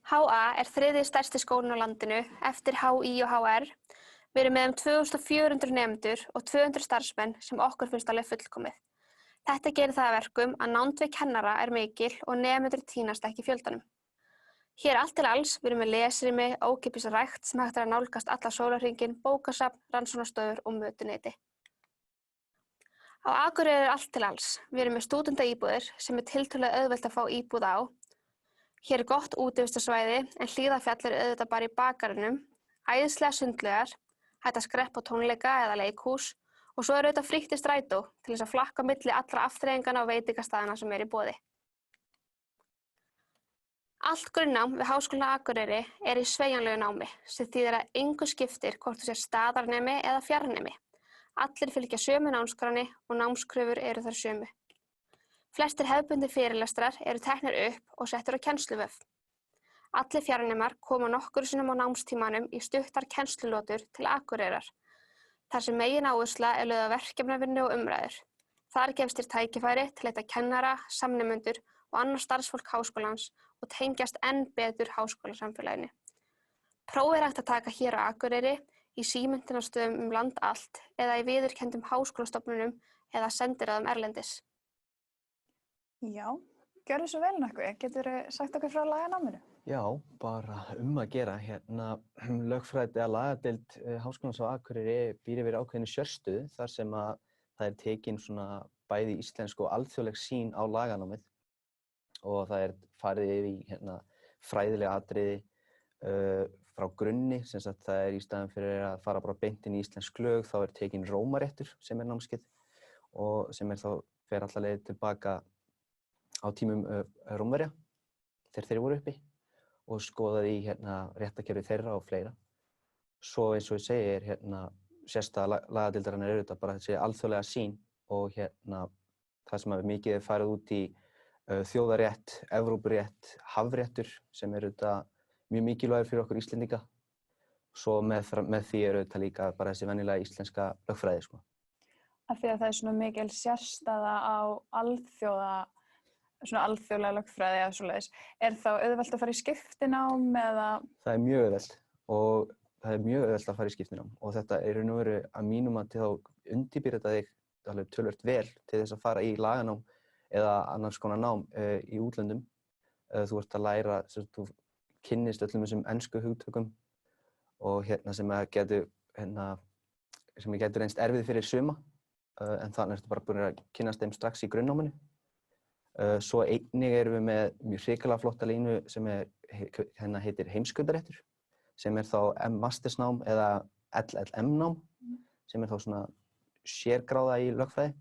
HA þriðji stærsti skólinn á landinu eftir HÍ og HR. Við erum með 2400 nemendur og 200 starfsmenn sem okkur finnst alveg fullkomið. Þetta gerir það að verkum að nánd við kennara mikil og nemendur týnast ekki í fjöldanum. Hér allt til alls, við erum með lesrými, ókeypis rækt sem hægt að nálgast alla sólarhringinn, bókasafn, rannsóknarstofur og mötuneyti. Á Akureyri allt til alls. Við erum með stúdentaíbúðir sem tiltölulega auðvelt að fá íbúð á. Hér gott útivistarsvæði en Hlíðarfjall auðvitað bara í bakgarðinum, æðislega sundlaugar, hægt að skreppa á tónleika eða leikhús og svo auðvitað frítt í strætó til þess að flakka milli allra afþreyingana og veitingastaðanna sem í boði. Allt grunnnám við Háskólann á Akureyri í sveigjanlegu námi sem þýðir að engu skiptir hvort þú sért staðarnemi eða fjarnemi. Allir fylgja sömu námskránni og námskröfur eru þær sömu. Flestir hefðbundnir fyrirlestrar eru teknir upp og settir á kennsluvef. Allir fjarnemar koma nokkrum sinnum á námstímanum í stuttar kennslulotur til Akureyrar, þar sem megináhersla lögð á verkefnavinnu og umræður. Þar gefst þér tækifæri til að hitta kennara, samnemendur og annað starfsfólk háskólans og tengjast enn betur háskólasamfélaginu. Próf hægt að taka hér á Akureyri, í símenntunarstöðum land allt eða í viðurkenndum háskólastofnunum eða sendiráðum erlendis. Já, gjörðu svo vel Nökkvi. Geturðu sagt okkur frá laganáminu? Já, bara að gera. Lögfræði eða lagadeild Háskólans á Akureyri býr yfir ákveðinni sérstöðu þar sem að það tekin svona bæði íslensk og alþjóðleg sýn á laganámið og það farið yfir í fræðilega atriði frá grunni, sem sagt það í staðinn fyrir að fara bara beint inn í íslensk lög, þá tekin rómaréttur sem námskeið og sem þá fer alla leið tilbaka á tímum Rómverja þegar þeir voru uppi og skoðaði í réttarkerfi þeirra og fleira. Svo eins og ég segi sérstæða lagadeildarinnar auðvitað bara þessi alþjóðlega sýn og það sem mikið farið út í þjóðarétt, Evrópurétt, hafréttur sem auðvitað mjög mikilvægur fyrir okkur Íslendinga. Svo með því auðvitað líka bara þessi venjulega íslenska lögfræði. Af því að það svona mikil sérstæða á alþjóðlega lögfræði eða svoleiðis. Þá auðvelt að fara í skiptinám eða? Það er mjög auðvelt að fara í skiptinám og þetta í raun og veru að mínu mati þá undirbýr þetta þig alveg töluvert vel til þess að fara í laganám eða annars konar nám í útlöndum. Þú ert að læra, þú kynnist öllum þessum ensku hugtökum og sem getur reynst erfið fyrir suma en þannig ertu bara búin að kynnast þeim strax í grunnnáminu. Svo einnig erum við með mjög hrikalega flotta línu sem heitir heimskautaréttur, sem þá mastersnám eða LLM-nám, sem þá svona sérgráða í lögfræði.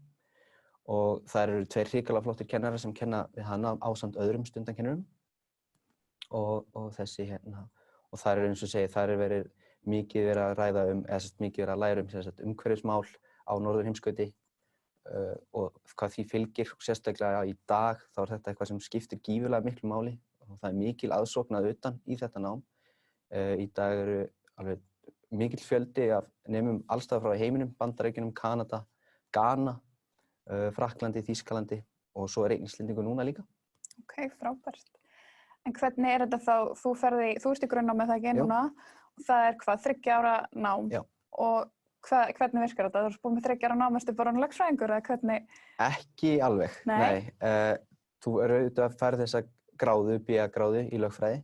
Og það eru tveir hrikalega flottir kennarar sem kenna við hana ásamt öðrum stundakennurum. Og þessi og það eins og segi, það mikið verið að ræða mikið verið að læra umhverfismál á norðurheimskauti. Og hvað því fylgir, sérstaklega í dag, þá þetta eitthvað sem skiptir gífurlega miklu máli og það mikil aðsókn að utan í þetta nám. Í dag eru alveg mikill fjöldi af nemum alls staðar frá heiminum, Bandaríkjunum, Kanada, Ghana, Frakklandi, Þýskalandi og svo Íslendingur núna líka. Ok, frábært. En hvernig þetta þá, þú ert í grunnnámi það ekki núna og það hvað, 3 ára nám? Já. Og hvernig virkar þetta? Þú ert búin með 3 ára nám, ertu bara lögfræðingur eða hvernig? Ekki alveg, nei. Þú auðvitað færð þessa gráðu, BA-gráðu í lögfræði.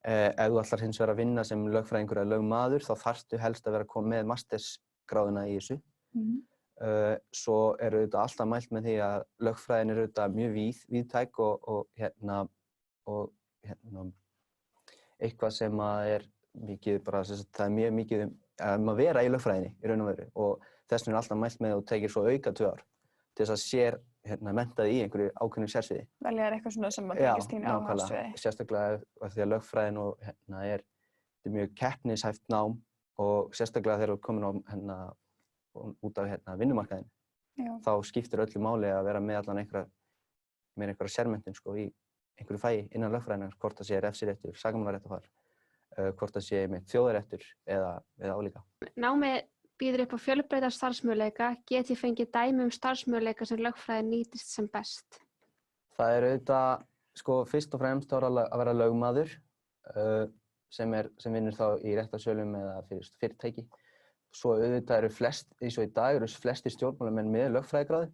Ef þú ætlar hins vegar að vinna sem lögfræðingur eða lögmaður, þá þarftu helst að vera komið með mastersgráðuna í þessu. Svo auðvitað alltaf mælt með því að lögfræðin auðvitað mjög víðtæk og eitthvað sem mikið bara, það mjög mikið að vera í lögfræðinni í raun og veru og þess vegna alltaf mælt með að þú tekir svo auka 2 ár til þess að mennta þig í einhverju ákveðnu sérsviði. Velja eitthvað svona sem að tengist þínu áhugasviði. Já, sérstaklega af því að lögfræðin er mjög keppnishæft nám og sérstaklega þegar þú ert komin út af vinnumarkaðinn. Þá skiptir öllu máli að vera með allan einhverja sérmenntun í einhverju fagi innan lögfræðinnar, hvort það sé refsiréttur, sakamálaréttarfar, hvort það sé með þjóðaréttur eða álíka. Námið býður upp á fjölbreytta starfsmöguleika, get ég fengið dæmi starfsmöguleika sem lögfræði nýtist sem best? Það auðvitað, sko, fyrst og fremst að vera lögmaður sem vinnur þá í réttarsölum eða fyrir fyrirtæki. Svo auðvitað eru eins og í dag eru flestir stjórnmálamenn með lögfræðigráðu.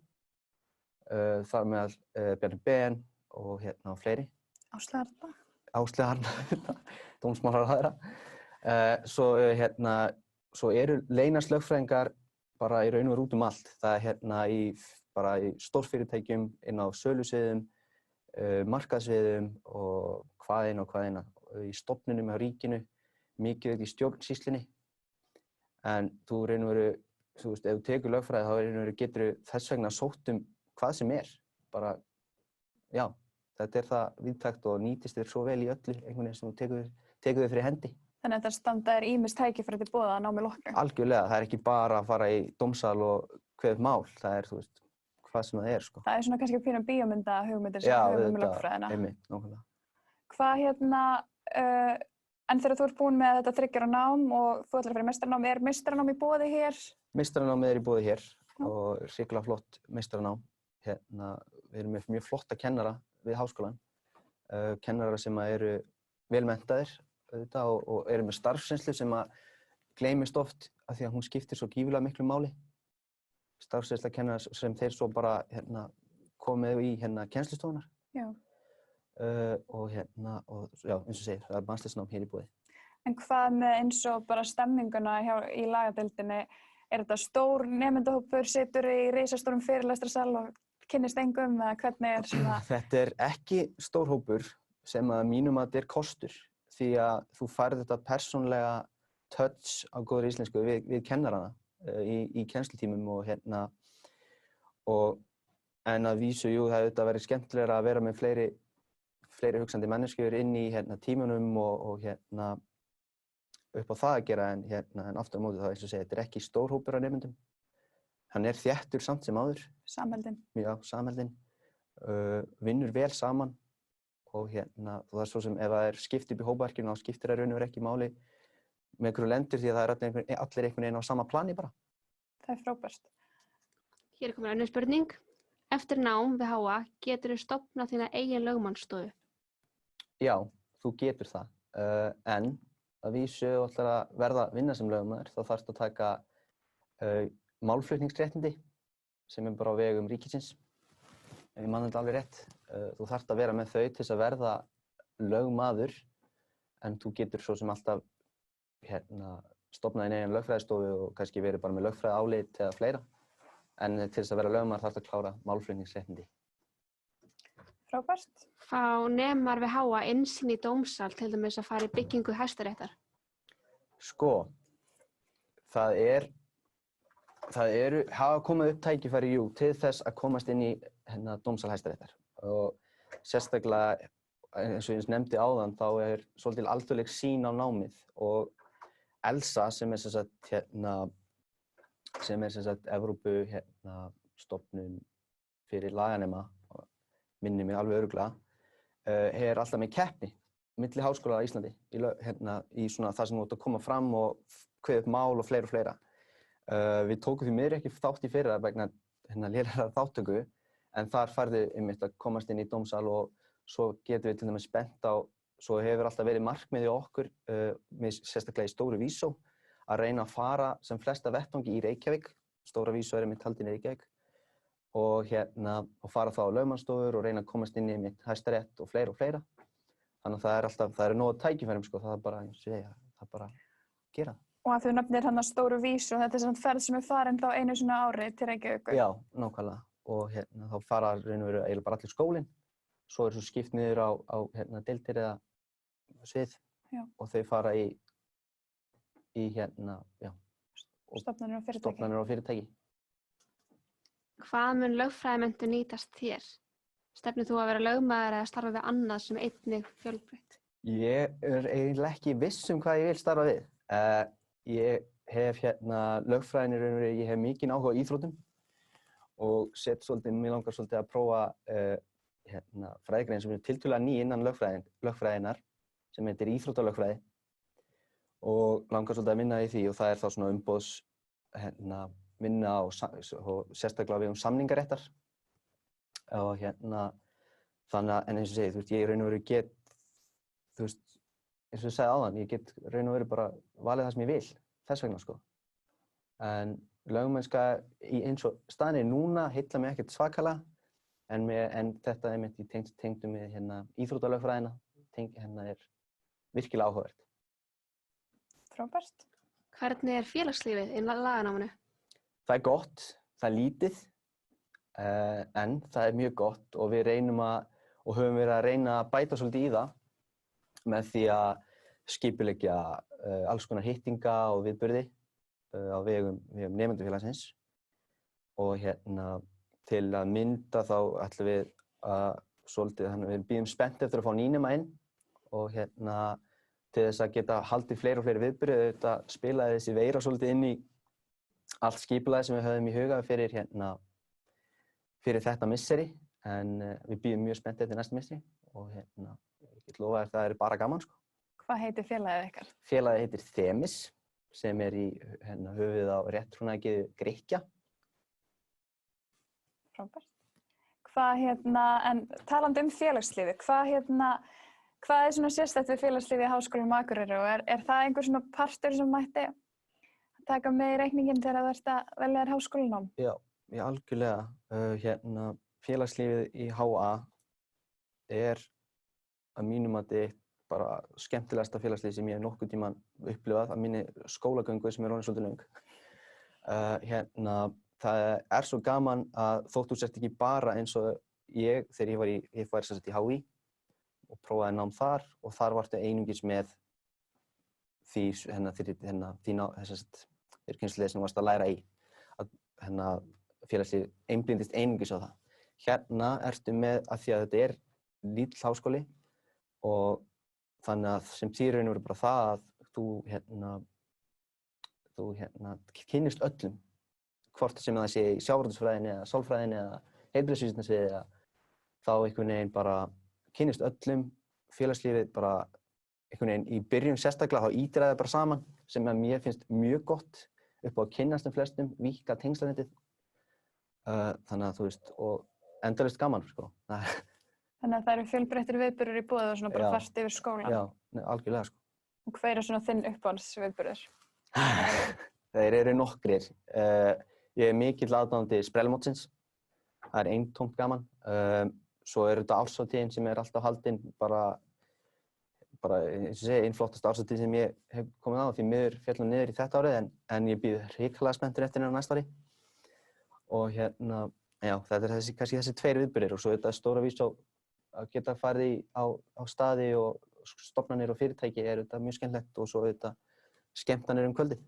Þar meðal Bjarni Ben og fleiri. Áslaug Arna, dómsmálaráðherra. Svo eru leynast lögfræðingar bara í raun og veru út um allt. Það bara í stórfyrirtækjum, inn á sölusviðum, markaðsviðum og hvaðeina. Í stofnunum hjá ríkinu, mikið í stjórnsýslunni. En þú raun og veru, þú veist, ef þú tekur lögfræði þá raun og veru getur þess vegna sótt hvað sem bara, já, þetta það víðtækt og nýtist þér svo vel í öllu einhvern veginn sem þú tekur þér fyrir hendi. Þannig að þetta standa ýmis tækifæri til boða að námi loknu? Algjörlega, það ekki bara að fara í dómsal og kveða mál, það þú veist, hvað sem það sko. Það svona kannski pínu bíómynda hugmyndir sem við höfum með lögfræðina. Já, einmitt, nákvæmlega. Hvað en þegar þú ert búin með þetta 3 ára nám og þú ætlar að fara í meistaranám, meistaranám í boði hér? Meistaranámið í boði hér og hrikalega flott meistaranám. Við erum með mjög flotta kennara við háskólann, kennarar sem eru vel menntaðir og eru með starfsreynslu sem gleymist oft af því að hún skiptir svo gífurlega miklu máli. Starfsreynsla kennara sem þeir svo bara komið í kennslustofunar. Já. Og já, eins og segir, það mannsleisnám hér í boði. En hvað með eins og bara stemminguna í lagadeildinni? Þetta stór nemendahópur, situr í risastórum fyrirlestrarsal og kynnist engum, eða hvernig svona? Þetta ekki stór hópur sem að mínum að þetta kostur, því að þú færð þetta persónlega touch á góðri íslensku við kennarana í kennslutímum en að vísu, jú, það hefði verið skemmtilegra að vera með fleiri hugsandi manneskjur inn í tímunum og upp á það að gera en aftur á móti þá eins og segja, þetta ekki stór hópur af nemendum. Hann þéttur samt sem áður. Samheldinn. Já, samheldinn. Vinnur vel saman og það svo sem ef það skipt upp í hópverkinu þá skiptir það raun og veru ekki máli með einhverju lendur því að það allir einhvern veginn á sama plani bara. Það frábært. Hér komin önnur spurning. Eftir nám við HA geturðu stofnað þína eigin lögmannsstofu? Já, þú getur það. En að vísu þú ætlar að verða að vinna sem lögmaður, þá þarftu að taka málflutningsréttindi sem bara á vegum ríkisins. Ef ég man þetta alveg rétt. Þú þarft að vera með þau til þess að verða lögmaður, en þú getur svo sem alltaf stofnað þína eigin lögfræðistofu og kannski verið bara með lögfræðiálit eða fleira. En til þess að vera lögmaður þarftu að klára málflutningsréttindi. Frábært. Fá nemar við HA innsýn í dómsal til dæmis að fara í byggingu Hæstaréttar? Sko, hafa komið upp tækifæri, jú, til þess að komast inn í dómsal Hæstaréttar. Og sérstaklega, eins og ég nefndi áðan, þá svolítil alþjóðleg sýn á námið og ELSA sem sem Evrópu stofnun fyrir laganema, minnir mig alveg örugglega, alltaf með keppni milli háskóla á Íslandi í svona það sem þú ert að koma fram og kveða upp mál og fleira. Við tókum því miður ekki þátt í fyrra vegna lélegrar þáttöku, en þar færðu einmitt að komast inn í dómsal og svo getum við til dæmis bent á, svo hefur alltaf verið markmiði okkur, sérstaklega í Stóru Vísó, að reyna að fara sem flesta vettvangi í Reykjavík. Stóra Vísó einmitt haldin í Reykjavík. Og fara þá á lögmannsstofur og reyna að komast inn í Hæstarétt og fleira. Þannig að það er nóg tækifærum, sko, það bara, eins og segja, það bara gera. Og að þú nefnir Stóru Vísó, þetta er svona ferð sem farin þá einu sinni á ári til Reykjavíkur? Já, nákvæmlega. Og þá fara raun og veru eiginlega bara allir skólinn. Svo svo skipt niður á deildir eða svið. Já. Og þau fara í stofnanir og fyrirtæki. Hvað mun lögfræðimenntun nýtast þér? Stefnir þú að vera lögmaður eða starfa við annað sem einnig fjölbreytt? Ég eiginlega ekki viss hvað ég vil starfa við. Ég hef lögfræðin í raun og veru, ég hef mikinn áhuga á íþróttum og mig langar svolítið að prófa fræðigrein sem tiltölulega ný innan lögfræðinnar sem heitir íþróttalögfræði og langar svolítið að vinna í því og það þá svona vinna og sérstaklega á vegum samningaréttar og þannig að, en eins og segi, þú veist, ég í raun og veru get, þú veist, eins og ég sagði áðan, ég get raun og veru bara valið það sem ég vil, þess vegna, sko. En lögmennska eins og staðan núna heillar mig ekkert svakalega, en þetta einmitt í tengdum við íþróttalögfræðina, er virkilega áhugavert. Frábært. Hvernig félagslífið í laganáminu? Það gott, það lítið, en það mjög gott og við og höfum verið að reyna að bæta svolítið í það með því að skipuleggja alls konar hittinga og viðburði á vegum nemendafélagsins og til að mynda þá ætlum við að svolítið, við bíðum spennt eftir að fá nýnema inn og til þess að geta haldið fleiri og fleiri viðburði, þetta spilaði þessi veira svolítið inn í allt skipulagið sem við höfðum í huga fyrir þetta misseri, en við bíðum mjög spennt eftir næsta misseri og ég get lofað að það er bara gaman, sko. Hvað heitir félagið ykkar? Félagið heitir Themis, sem er í höfuðið á rétttrúnaðargyðju Grikkja. Frábært. En talandi félagslífi, hvað er svona sérstakt við félagslífi í Háskólanum á Akureyri og er það einhver svona partur sem mætti taka með í reikninginn þegar þú ert að velja þér háskólanám? Já, algjörlega. Félagslífið í HA er að mínum mati bara skemmtilegasta félagslíf sem ég hef nokkurn tímann upplifað af minni skólagöngu sem er orðin svolítið löng. Það er svo gaman að þótt þú sért ekki bara eins og ég þegar ég var sem sagt í HÍ og prófaði nám þar og þar varstu einungis með þeir kynslið sem varst að læra í að félagslíf einblíndist einungis á það. Hérna ertu með að því að þetta er lítill háskóli og þannig að sem þýðir raun og veru bara það að þú kynnist öllum, hvort sem það sé í sjávarútvegsfræðinni eða sálfræðinni eða heilbrigðisvísindasviði eða þá einhvern veginn bara kynnist öllum, félagslífið bara einhvern veginn í byrjun sérstaklega þá ýtir það bara saman sem að mér finnst mjög gott upp á að kynnast flestum, víkka tengslanetið, þannig að þú veist, og endalaust gaman, sko. Þannig að það eru fjölbreyttir viðburðir í boði og svona bara þvert yfir skólann. Já, algjörlega, sko. Og hver er svona þinn uppáhaldsviðburður? Þeir eru nokkrir. Ég er mikill aðdáandi sprellmótsins. Það er eintómt gaman. Svo er þetta árshátíðin sem er alltaf haldin bara eins og segi, einn flottasta árshátíð sem ég hef komið á því miður féllum niður í þetta árið en ég bíð hrikalega spenntur eftir hennar næsta ári. Og já, þetta er kannski þessi tveir viðburðir og svo þetta stóra vís á að geta farið á staði og stofnanir og fyrirtæki er þetta mjög skemmtilegt og svo þetta skemmtanir kvöldið.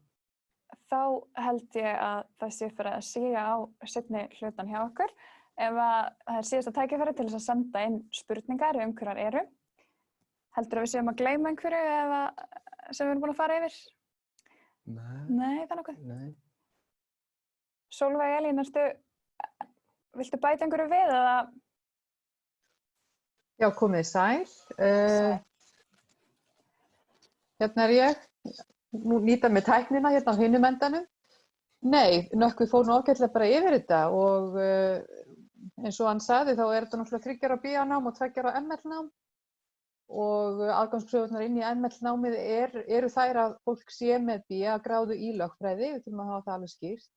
Þá held ég að það sé fyrir að síga á seinni hlutan hjá okkur. Ef að það er síðasta tækifæri til þess að senda inn spurningar hverjar eru. Heldurðu að við séum að gleyma einhverju eða sem við erum búin að fara yfir? Nei, það er nokkuð. Nei. Sólveig Elín, viltu bæta einhverju við eða? Já, komið sæl. Hérna er ég. Nú nýta með tæknina hérna á hinum endanum. Nei, Nökkvi fór nú ágætlega bara yfir þetta og eins og hann sagði þá er þetta náttúrulega 3 ára BA-nám og 2 ára ML-nám og aðgangskröfurnar inn í ML-námið eru þær að fólk sé með BA-gráðu í lögfræði, við þurfum að hafa það alveg skýrt,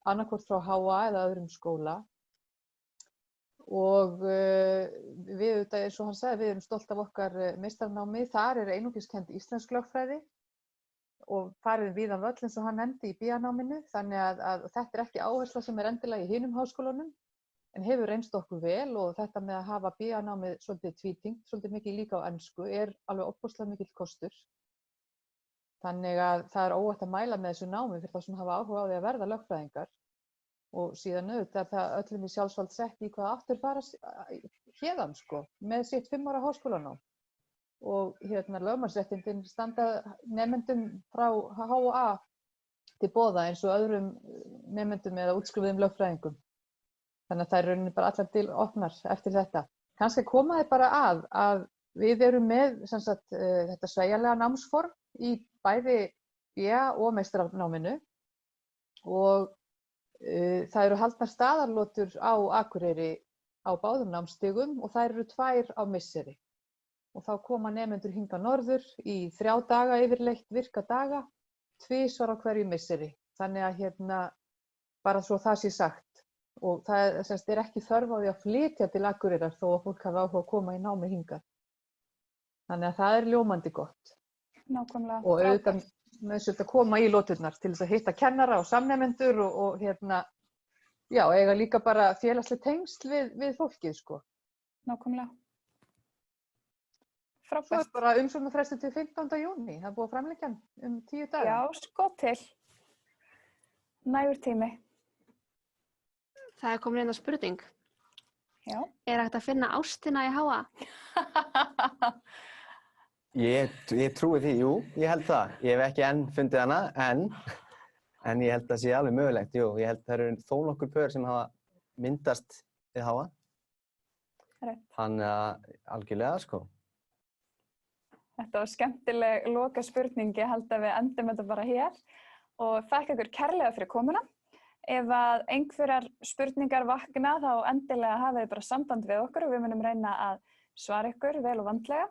annaðhvort frá HA eða öðrum skóla og við auðvitað, eins og hann sagði, við erum stolt af okkar meistarnámi, þar er einungis kennd íslensk lögfræði og farið víðan völl eins og hann nefndi í BA-náminu, þannig að þetta er ekki áhersla sem er endilega í hinum háskólunum en hefur reynst okkur vel og þetta með að hafa BA-námið svolítið tvítengt, svolítið mikið líka á ensku, er alveg ofboðslega mikill kostur. Þannig að það er óhætt að mæla með þessu námi fyrir þá sem hafa áhuga á því að verða lögfræðingar og síðan auðvitað er það öllum í sjálfsvald sett í hvaða áttur fara héðan, sko, með sitt 5 ára háskólanám. Og lögmannsréttindin standa nemendum frá HA til boða eins og öðrum nemendum eða útskrifuðum lögfræðingum. Þannig að það er rauninni bara allar til opnar eftir þetta. Kannski koma þið bara að við erum með þetta sveigjanlega námsform í bæði BA og meistaranáminu og það eru haldnar staðarlotur á Akureyri á báðum námsstigum og þær eru 2 á misseri. Og þá koma nemendur hingað norður í 3 daga yfirleitt, virka daga, 2 á hverju misseri. Þannig að bara svo það sé sagt. Og það er ekki þörf á því að flytja til Akureyrar þó að fólk hafi áhuga að koma í námi hingað. Þannig að það er ljómandi gott. Nákvæmlega. Og auðvitað nauðsynlegt að koma í loturnar til þess að hitta kennara og samnemendur og eiga líka bara félagsleg tengsl við fólkið, sko. Nákvæmlega. Svo Frábært. bara umsóknarfrestur til 15. júní. Það er búið að framlengja hann 10 daga. Já, sko til. Nægur tími. Það er komin inn að spurning. Já. Er hægt að finna ástina í HA? Ég trúi því, jú, ég held það. Ég hef ekki enn fundið hana, en ég held að það sé alveg mögulegt, jú. Ég held að það eru þó nokkur pör sem hafa myndast við HA. Rétt. Þannig að algjörlega, sko. Þetta var skemmtileg loka spurning, ég held að við endum þetta bara hér og þakka ykkur kærlega fyrir komuna. Ef að einhverjar spurningar vakna þá endilega hafið þið bara samband við okkur og við munum reyna að svara ykkur vel og vandlega.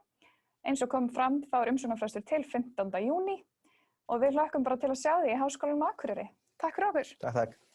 Eins og kom fram þá er umsóknarfrestur til 15. júní og við hlökkum bara til að sjá þig í Háskólanum á Akureyri. Takk fyrir okkur. Takk.